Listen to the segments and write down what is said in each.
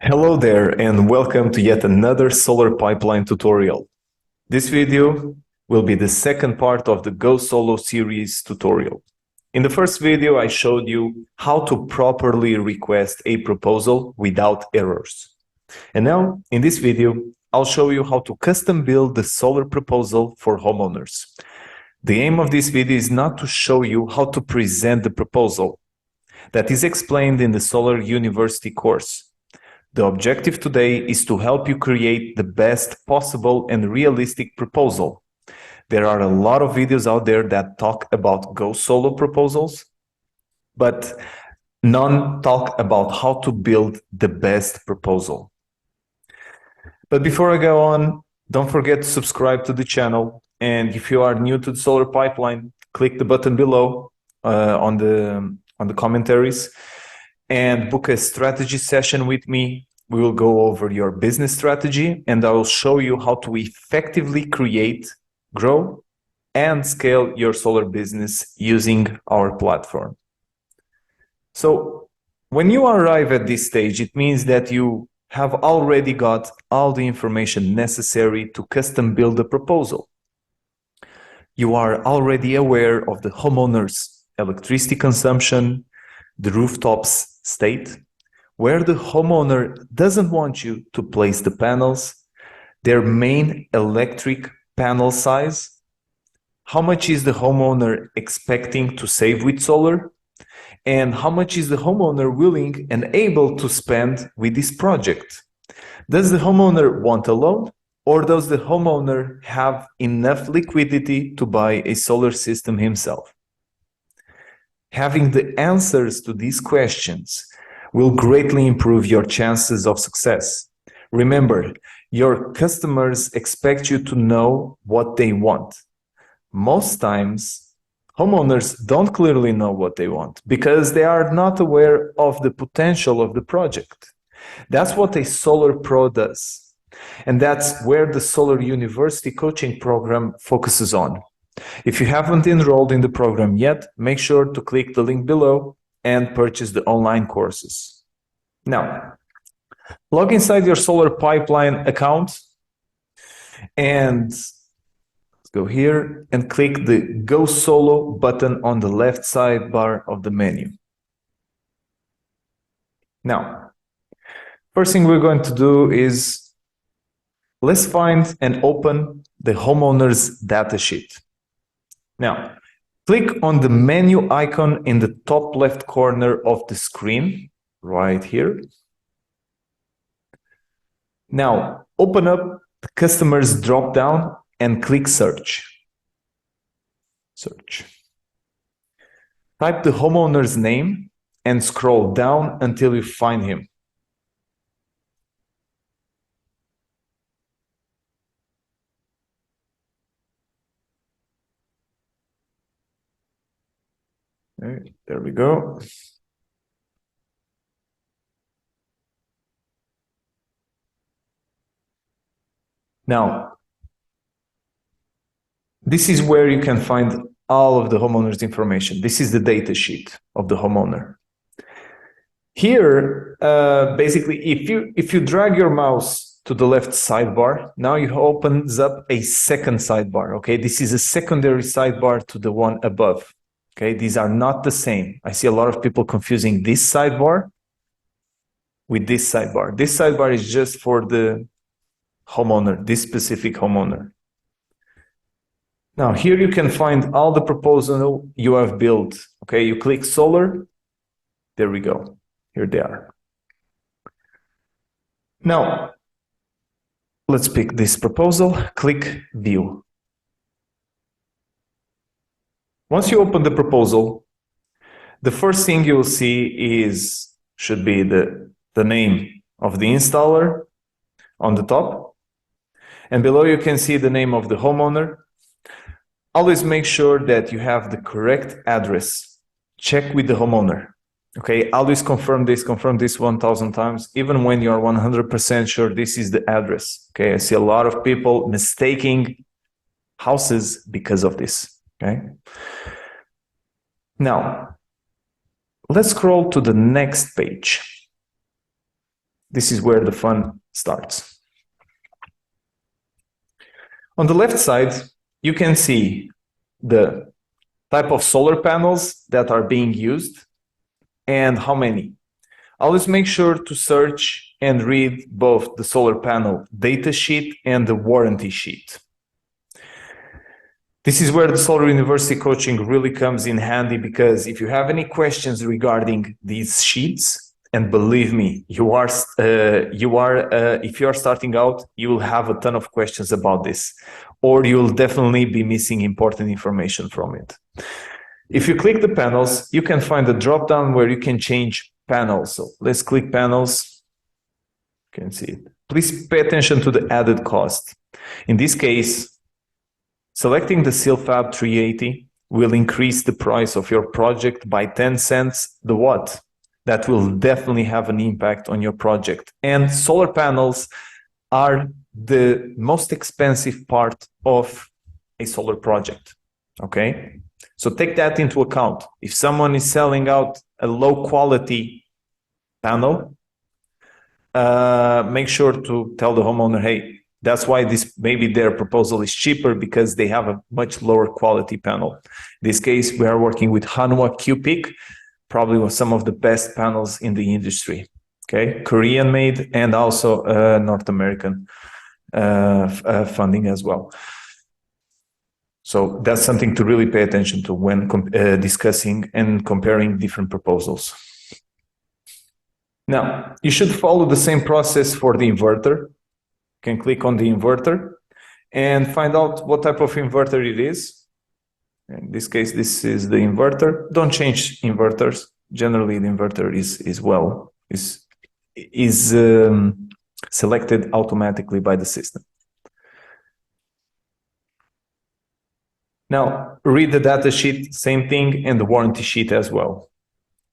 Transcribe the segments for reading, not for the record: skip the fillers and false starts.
Hello there and welcome to yet another solar pipeline tutorial. This video will be the second part of the Gosolo series tutorial. In the first video, I showed you how to properly request a proposal without errors. And now, in this video, I'll show you how to custom build the solar proposal for homeowners. The aim of this video is not to show you how to present the proposal. That is explained in the Solar University course. The objective today is to help you create the best possible and realistic proposal. There are a lot of videos out there that talk about Gosolo proposals, but none talk about how to build the best proposal. But before I go on, don't forget to subscribe to the channel. And if you are new to the solar pipeline, click the button below on the commentaries and book a strategy session with me. We will go over your business strategy and I will show you how to effectively create, grow, and scale your solar business using our platform. So when you arrive at this stage, it means that you have already got all the information necessary to custom build a proposal. You are already aware of the homeowner's electricity consumption, the rooftops state, where the homeowner doesn't want you to place the panels, their main electric panel size, how much is the homeowner expecting to save with solar, and how much is the homeowner willing and able to spend with this project. Does the homeowner want a loan, or does the homeowner have enough liquidity to buy a solar system himself? Having the answers to these questions will greatly improve your chances of success. Remember, your customers expect you to know what they want. Most times, homeowners don't clearly know what they want because they are not aware of the potential of the project. That's what a solar pro does. And that's where the Solar University coaching program focuses on. If you haven't enrolled in the program yet, make sure to click the link below and purchase the online courses. Now, log inside your solar pipeline account and let's go here and click the Go Solo button on the left sidebar of the menu. Now, first thing we're going to do is let's find and open the homeowner's datasheet. Now, click on the menu icon in the top left corner of the screen, right here. Now, open up the Customers drop-down and click Search. Search. Type the homeowner's name and scroll down until you find him. Okay, there we go. Now, this is where you can find all of the homeowner's information. This is the data sheet of the homeowner. Here, basically, if you drag your mouse to the left sidebar, now it opens up a second sidebar. Okay, this is a secondary sidebar to the one above. Okay, these are not the same. I see a lot of people confusing this sidebar with this sidebar. This sidebar is just for the homeowner, this specific homeowner. Now, here you can find all the proposal you have built. Okay, you click solar. There we go. Here they are. Now, let's pick this proposal. Click view. Once you open the proposal, the first thing you will see should be the name of the installer on the top. And below you can see the name of the homeowner. Always make sure that you have the correct address. Check with the homeowner. Okay, always confirm this 1,000 times, even when you are 100% sure this is the address. Okay, I see a lot of people mistaking houses because of this. Okay. Now, let's scroll to the next page. This is where the fun starts. On the left side, you can see the type of solar panels that are being used and how many. Always make sure to search and read both the solar panel data sheet and the warranty sheet. This is where the Solar University coaching really comes in handy, because if you have any questions regarding these sheets, and believe me, if you are starting out, you will have a ton of questions about this, or you'll definitely be missing important information from it. If you click the panels, you can find a drop down where you can change panels. So let's click panels. You can see it. Please pay attention to the added cost. In this case, selecting the SealFab 380 will increase the price of your project by 10 cents the watt. That will definitely have an impact on your project. And solar panels are the most expensive part of a solar project, okay? So take that into account. If someone is selling out a low quality panel, make sure to tell the homeowner, hey, that's why maybe their proposal is cheaper, because they have a much lower quality panel. In this case, we are working with Hanwha Q-Peak, probably some of the best panels in the industry. Okay, Korean made and also North American funding as well. So that's something to really pay attention to when discussing and comparing different proposals. Now, you should follow the same process for the inverter. You can click on the inverter and find out what type of inverter it is. In this case, this is the inverter. Don't change inverters. Generally, the inverter is selected automatically by the system. Now, read the data sheet, same thing, and the warranty sheet as well.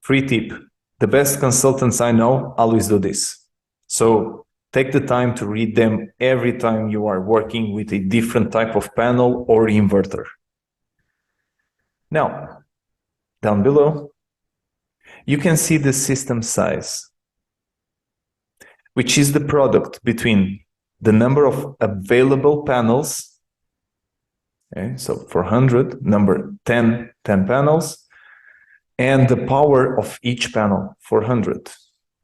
Free tip: the best consultants I know always do this. So take the time to read them every time you are working with a different type of panel or inverter. Now, down below, you can see the system size, which is the product between the number of available panels. Okay, so for 100, number 10 panels, and the power of each panel for 100.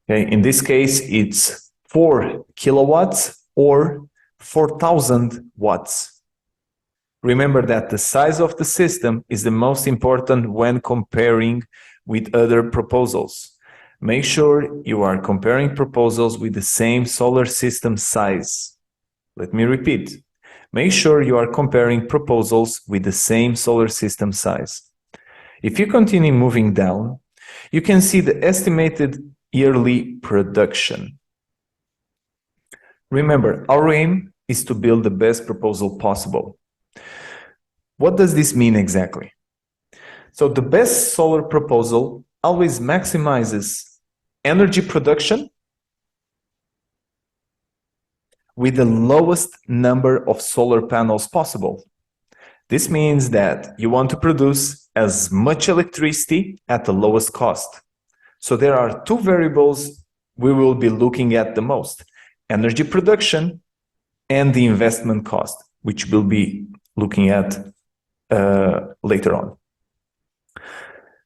Okay, in this case, it's 4 kilowatts or 4,000 watts. Remember that the size of the system is the most important when comparing with other proposals. Make sure you are comparing proposals with the same solar system size. Let me repeat. Make sure you are comparing proposals with the same solar system size. If you continue moving down, you can see the estimated yearly production. Remember, our aim is to build the best proposal possible. What does this mean exactly? So the best solar proposal always maximizes energy production with the lowest number of solar panels possible. This means that you want to produce as much electricity at the lowest cost. So there are two variables we will be looking at the most: energy production and the investment cost, which we'll be looking at later on.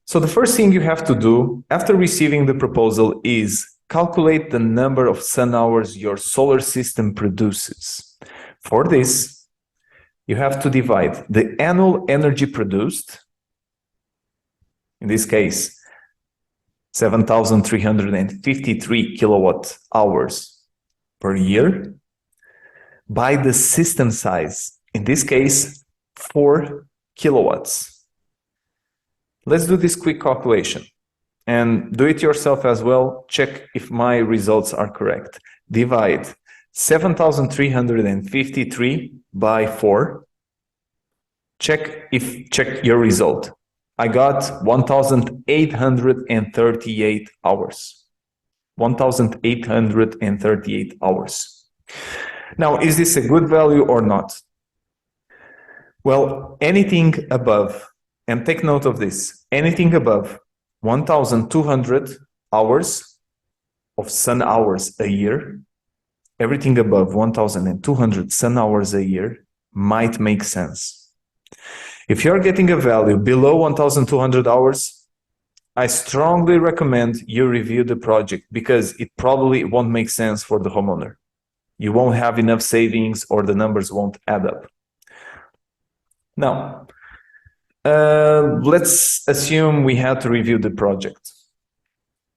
So the first thing you have to do after receiving the proposal is calculate the number of sun hours your solar system produces. For this, you have to divide the annual energy produced, in this case, 7,353 kilowatt hours per year, by the system size, in this case, 4 kilowatts. Let's do this quick calculation and do it yourself as well. Check if my results are correct. Divide 7,353 by 4. Check your result. I got 1,838 hours. 1,838 hours. Now, is this a good value or not? Well, anything above, and take note of this, anything above 1,200 hours of sun hours a year, everything above 1,200 sun hours a year might make sense. If you're getting a value below 1,200 hours, I strongly recommend you review the project because it probably won't make sense for the homeowner. You won't have enough savings or the numbers won't add up. Now, let's assume we had to review the project.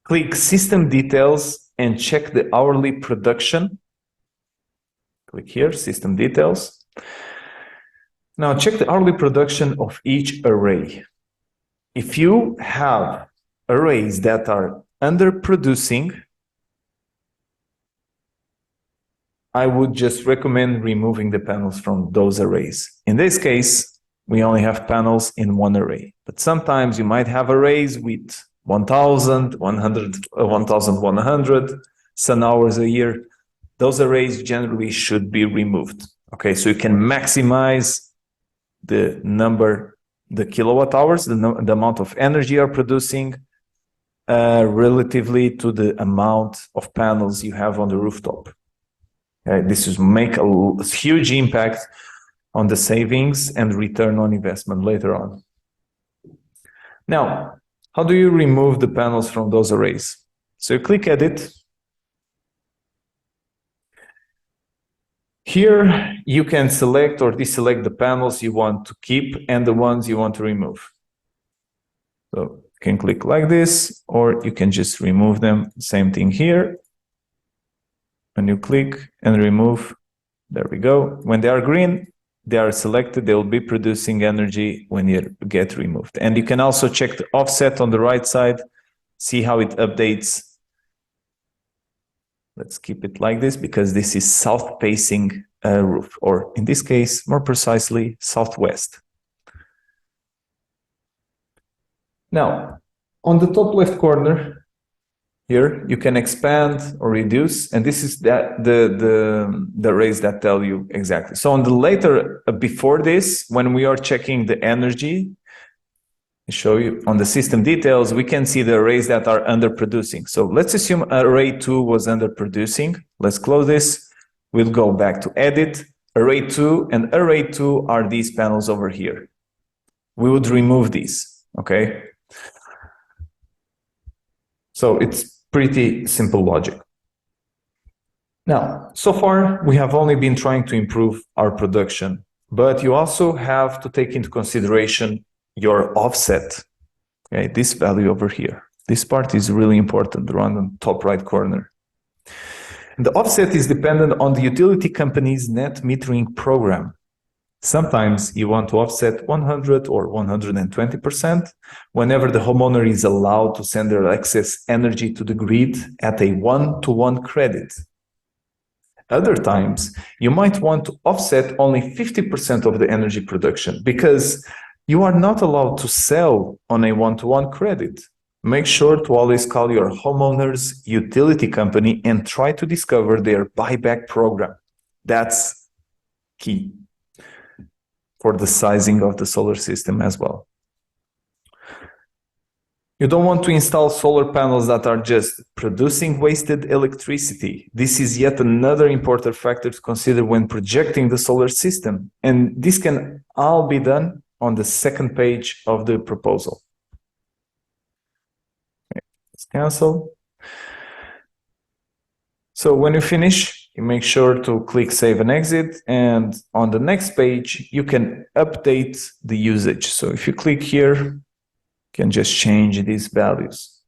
Click System Details and check the hourly production. Click here, System Details. Now check the hourly production of each array. If you have arrays that are underproducing, I would just recommend removing the panels from those arrays. In this case, we only have panels in one array, but sometimes you might have arrays with 1,100 sun hours a year. Those arrays generally should be removed. Okay, so you can maximize the number, the kilowatt hours, the amount of energy you're producing relatively to the amount of panels you have on the rooftop. Okay, this is make a huge impact on the savings and return on investment later on. Now, how do you remove the panels from those arrays? So you click Edit. Here, you can select or deselect the panels you want to keep and the ones you want to remove. So you can click like this, or you can just remove them. Same thing here. When you click and remove, there we go. When they are green, they are selected. They will be producing energy when you get removed. And you can also check the offset on the right side, see how it updates. Let's keep it like this because this is south-facing roof, or in this case, more precisely, southwest. Now, on the top left corner, here you can expand or reduce, and this is the arrays that tell you exactly. So on the later, before this, when we are checking the energy, I show you on the system details, we can see the arrays that are underproducing. So let's assume array 2 was underproducing. Let's close this. We'll go back to Edit, array 2, and array 2 are these panels over here. We would remove these, okay? So it's pretty simple logic. Now, so far, we have only been trying to improve our production, but you also have to take into consideration your offset, okay, this value over here. This part is really important, around the top right corner. The offset is dependent on the utility company's net metering program. Sometimes you want to offset 100 or 120% whenever the homeowner is allowed to send their excess energy to the grid at a 1-to-1 credit. Other times, you might want to offset only 50% of the energy production because you are not allowed to sell on a 1-to-1 credit. Make sure to always call your homeowner's utility company and try to discover their buyback program. That's key for the sizing of the solar system as well. You don't want to install solar panels that are just producing wasted electricity. This is yet another important factor to consider when projecting the solar system. And this can all be done on the second page of the proposal. Okay, let's cancel. So when you finish, you make sure to click Save and Exit. And on the next page, you can update the usage. So if you click here, you can just change these values.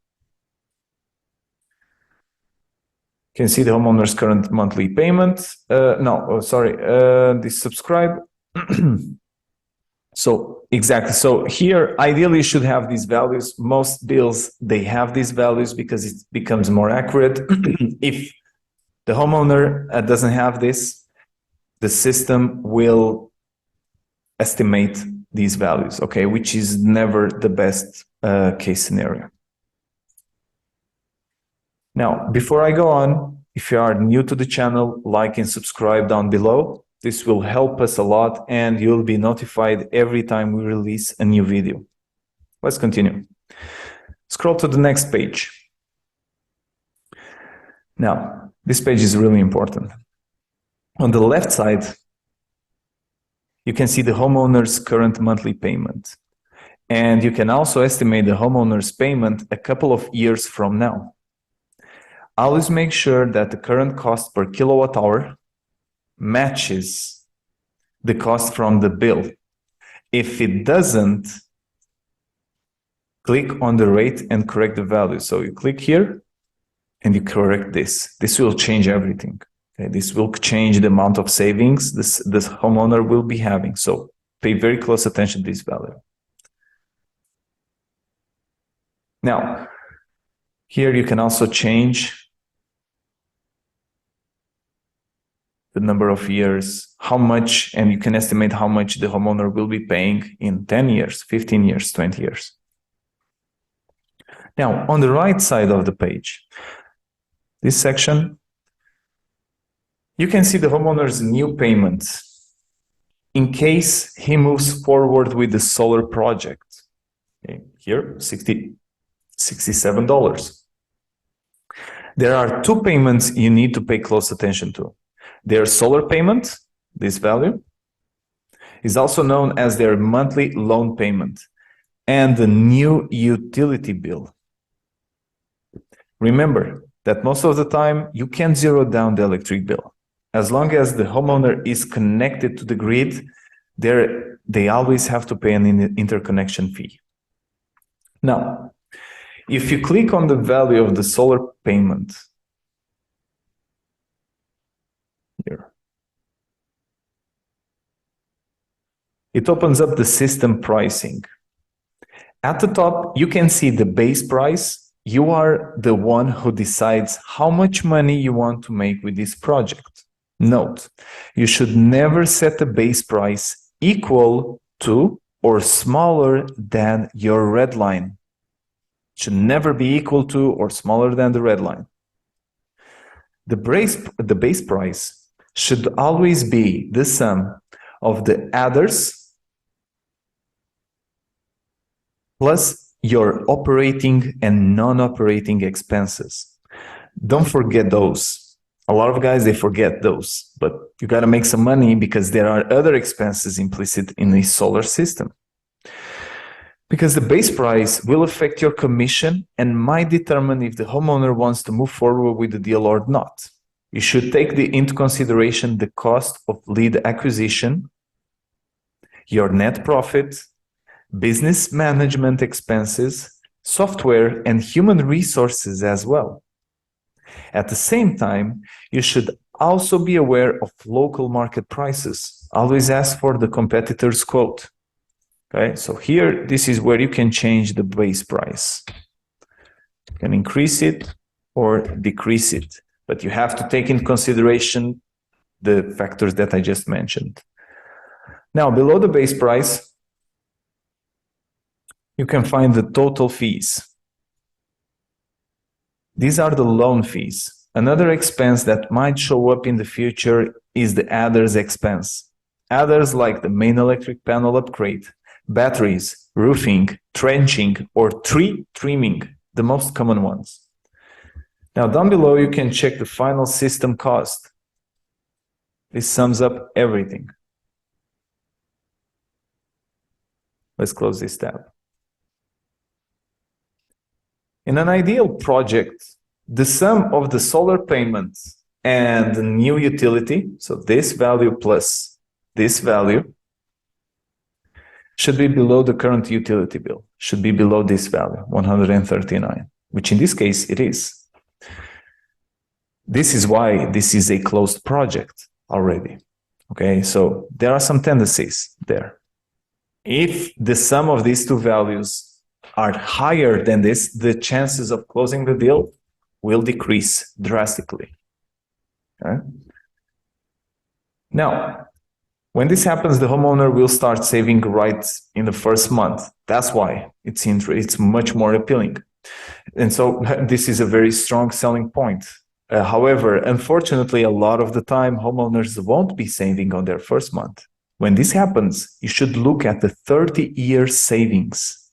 You can see the homeowner's current monthly payment. The subscribe. So exactly. So here, ideally, you should have these values. Most bills, they have these values because it becomes more accurate. If the homeowner doesn't have this, the system will estimate these values, okay, which is never the best case scenario. Now, before I go on, if you are new to the channel, like and subscribe down below. This will help us a lot and you'll be notified every time we release a new video. Let's continue. Scroll to the next page. Now, this page is really important. On the left side, you can see the homeowner's current monthly payment. And you can also estimate the homeowner's payment a couple of years from now. Always make sure that the current cost per kilowatt hour matches the cost from the bill. If it doesn't, click on the rate and correct the value. So you click here and you correct this. This will change everything. Okay? This will change the amount of savings this homeowner will be having. So pay very close attention to this value. Now, here you can also change the number of years, how much, and you can estimate how much the homeowner will be paying in 10 years, 15 years, 20 years. Now, on the right side of the page, this section, you can see the homeowner's new payment in case he moves forward with the solar project. Okay, here, $67. There are two payments you need to pay close attention to. Their solar payment, this value, is also known as their monthly loan payment, and the new utility bill. Remember that most of the time you can zero down the electric bill. As long as the homeowner is connected to the grid, they always have to pay an interconnection fee. Now, if you click on the value of the solar payment here, it opens up the system pricing. At the top, you can see the base price. You are the one who decides how much money you want to make with this project. Note, you should never set a base price equal to or smaller than your red line. It should never be equal to or smaller than the red line. The base price should always be the sum of the adders plus your operating and non-operating expenses. Don't forget those. A lot of guys, they forget those, but you got to make some money because there are other expenses implicit in a solar system. Because the base price will affect your commission and might determine if the homeowner wants to move forward with the deal or not. You should take into consideration the cost of lead acquisition, your net profit, business management expenses, software, and human resources as well. At the same time, you should also be aware of local market prices. Always ask for the competitor's quote. Okay, so here, this is where you can change the base price. You can increase it or decrease it, but you have to take into consideration the factors that I just mentioned. Now, below the base price, you can find the total fees. These are the loan fees. Another expense that might show up in the future is the adders expense. Adders like the main electric panel upgrade, batteries, roofing, trenching, or tree trimming, the most common ones. Now, down below, you can check the final system cost. This sums up everything. Let's close this tab. In an ideal project, the sum of the solar payments and the new utility, so this value plus this value, should be below the current utility bill, should be below this value, 139, which in this case it is. This is why this is a closed project already. Okay, so there are some tendencies there. If the sum of these two values are higher than this, the chances of closing the deal will decrease drastically. Okay? Now, when this happens, the homeowner will start saving right in the first month. That's why it's much more appealing. And so this is a very strong selling point. However, unfortunately, a lot of the time, homeowners won't be saving on their first month. When this happens, you should look at the 30-year savings.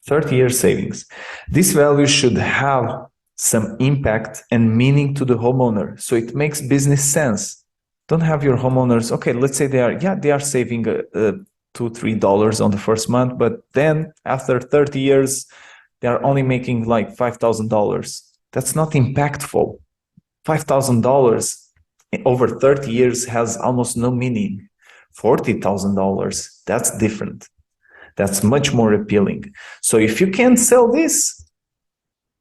30-year savings. This value should have some impact and meaning to the homeowner. So it makes business sense. Don't have your homeowners, okay, let's say they are saving $2-3 on the first month, but then after 30 years, they are only making like $5,000. That's not impactful. $5,000 over 30 years has almost no meaning. $40,000, that's different. That's much more appealing. So if you can sell this,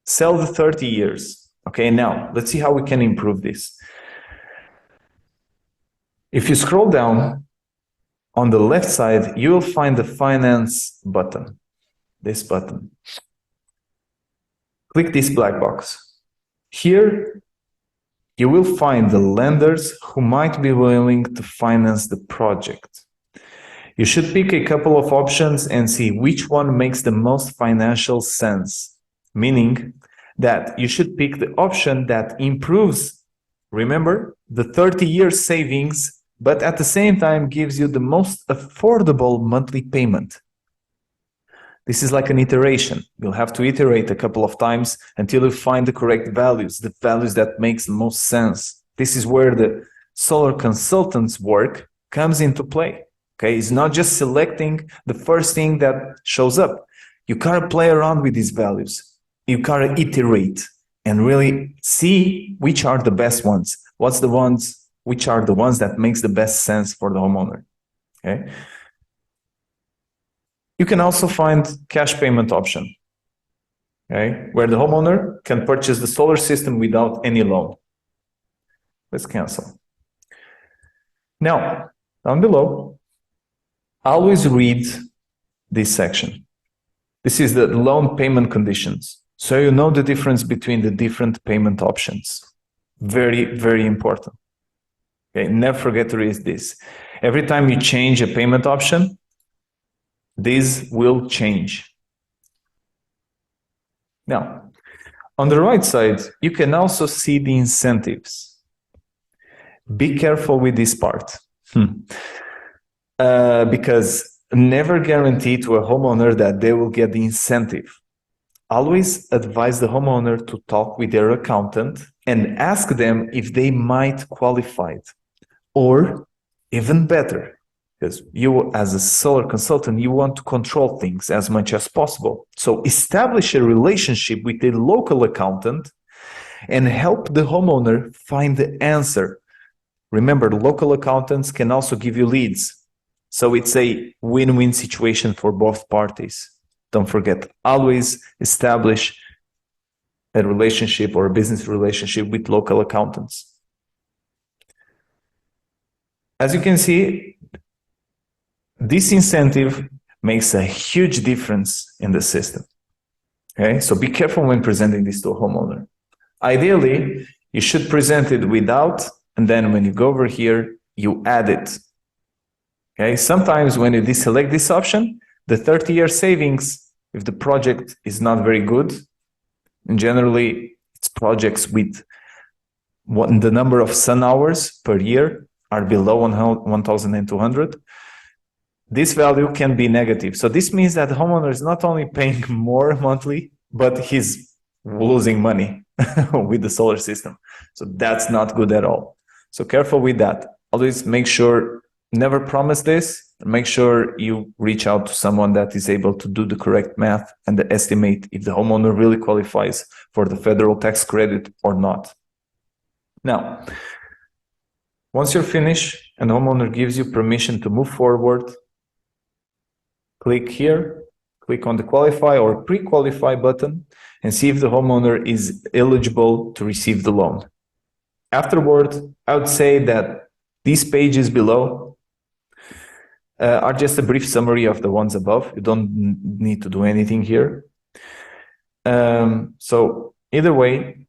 sell the 30 years. Okay, now let's see how we can improve this. If you scroll down on the left side, you will find the finance button, this button. Click this black box. Here, you will find the lenders who might be willing to finance the project. You should pick a couple of options and see which one makes the most financial sense, meaning that you should pick the option that improves, remember, the 30-year savings, but at the same time gives you the most affordable monthly payment. This is like an iteration. You'll have to iterate a couple of times until you find the correct values, the values that makes the most sense. This is where the solar consultant's work comes into play. Okay, it's not just selecting the first thing that shows up. You gotta play around with these values. You gotta iterate and really see which are the best ones. Which are the ones that makes the best sense for the homeowner. Okay. You can also find cash payment option, okay, where the homeowner can purchase the solar system without any loan. Let's cancel. Now, down below, always read this section. This is the loan payment conditions. So you know the difference between the different payment options. Very, very important. Okay, never forget to read this. Every time you change a payment option, this will change. Now, on the right side, you can also see the incentives. Be careful with this part. Because never guarantee to a homeowner that they will get the incentive. Always advise the homeowner to talk with their accountant and ask them if they might qualify it. Or even better, because you as a solar consultant, you want to control things as much as possible. So establish a relationship with a local accountant and help the homeowner find the answer. Remember, local accountants can also give you leads. So it's a win-win situation for both parties. Don't forget, always establish a relationship or a business relationship with local accountants. As you can see, this incentive makes a huge difference in the system. Okay, so be careful when presenting this to a homeowner. Ideally, you should present it without, and then when you go over here, you add it. Okay, sometimes when you deselect this option, the 30-year savings, if the project is not very good, and generally it's projects with the number of sun hours per year are below 1,200, this value can be negative. So this means that the homeowner is not only paying more monthly, but he's losing money with the solar system. So that's not good at all. So careful with that. Always make sure, never promise this. Make sure you reach out to someone that is able to do the correct math and estimate if the homeowner really qualifies for the federal tax credit or not. Now, once you're finished and the homeowner gives you permission to move forward, click here, click on the qualify or pre-qualify button and see if the homeowner is eligible to receive the loan. Afterward, I would say that these pages below are just a brief summary of the ones above. You don't need to do anything here. So either way,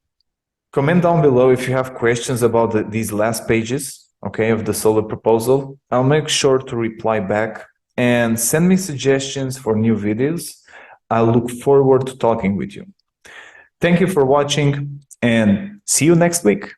comment down below if you have questions about these last pages, okay, of the solar proposal. I'll make sure to reply back and send me suggestions for new videos. I look forward to talking with you. Thank you for watching and see you next week.